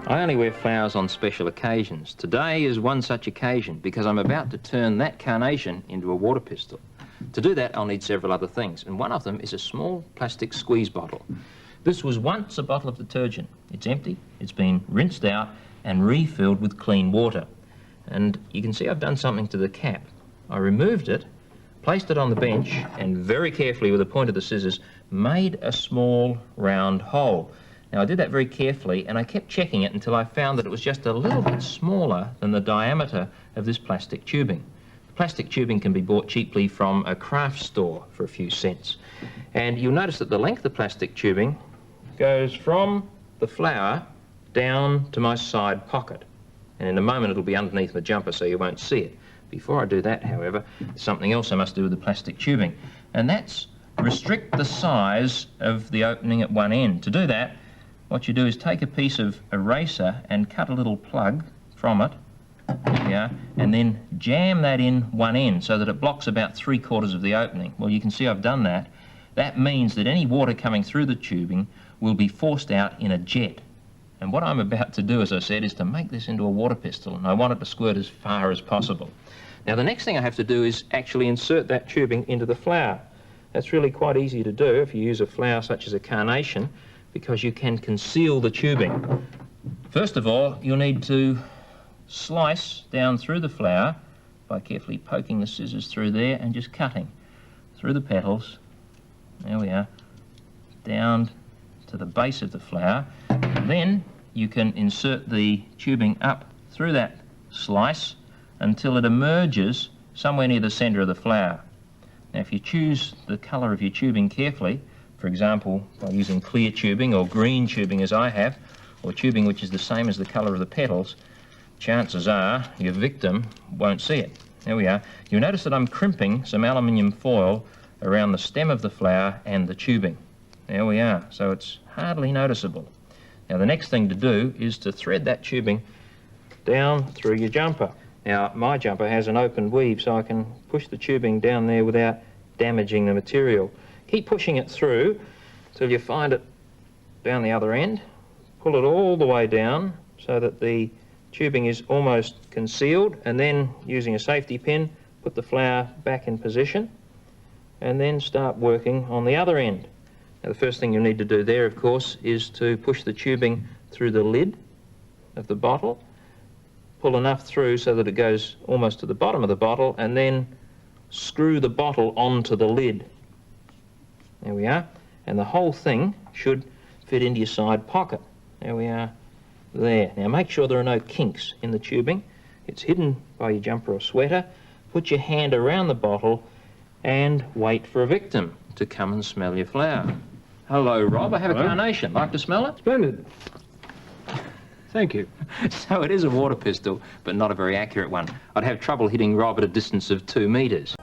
I only wear flowers on special occasions. Today is one such occasion because I'm about to turn that carnation into a water pistol. To do that, I'll need several other things, and one of them is a small plastic squeeze bottle. This was once a bottle of detergent. It's empty, it's been rinsed out and refilled with clean water. And you can see I've done something to the cap. I removed it, placed it on the bench, and very carefully with the point of the scissors made a small round hole. Now I did that very carefully and I kept checking it until I found that it was just a little bit smaller than the diameter of this plastic tubing. The plastic tubing can be bought cheaply from a craft store for a few cents. And you'll notice that the length of plastic tubing goes from the flower down to my side pocket. And in a moment it'll be underneath my jumper so you won't see it. Before I do that, however, there's something else I must do with the plastic tubing, and that's restrict the size of the opening at one end. To do that, what you do is take a piece of eraser and cut a little plug from it, there we are, and then jam that in one end so that it blocks about 3/4 of the opening. Well, you can see I've done that. That means that any water coming through the tubing will be forced out in a jet. And what I'm about to do, as I said, is to make this into a water pistol, and I want it to squirt as far as possible. Now the next thing I have to do is actually insert that tubing into the flower. That's really quite easy to do if you use a flower such as a carnation, because you can conceal the tubing. First of all, you'll need to slice down through the flower by carefully poking the scissors through there and just cutting through the petals. There we are, down to the base of the flower. And then you can insert the tubing up through that slice until it emerges somewhere near the centre of the flower. Now if you choose the colour of your tubing carefully, for example by using clear tubing or green tubing as I have, or tubing which is the same as the colour of the petals, chances are your victim won't see it. There we are. You'll notice that I'm crimping some aluminium foil around the stem of the flower and the tubing. There we are, so it's hardly noticeable. Now the next thing to do is to thread that tubing down through your jumper. Now my jumper has an open weave so I can push the tubing down there without damaging the material. Keep pushing it through till you find it down the other end. Pull it all the way down so that the tubing is almost concealed, and then using a safety pin put the flower back in position and then start working on the other end. Now the first thing you'll need to do there, of course, is to push the tubing through the lid of the bottle, pull enough through so that it goes almost to the bottom of the bottle, and then screw the bottle onto the lid. There we are, and the whole thing should fit into your side pocket. There we are, there. Now make sure there are no kinks in the tubing. It's hidden by your jumper or sweater. Put your hand around the bottle and wait for a victim to come and smell your flower. Hello, Rob. I have a carnation. Like to smell it? Splendid. Thank you. So it is a water pistol, but not a very accurate one. I'd have trouble hitting Rob at a distance of 2 metres.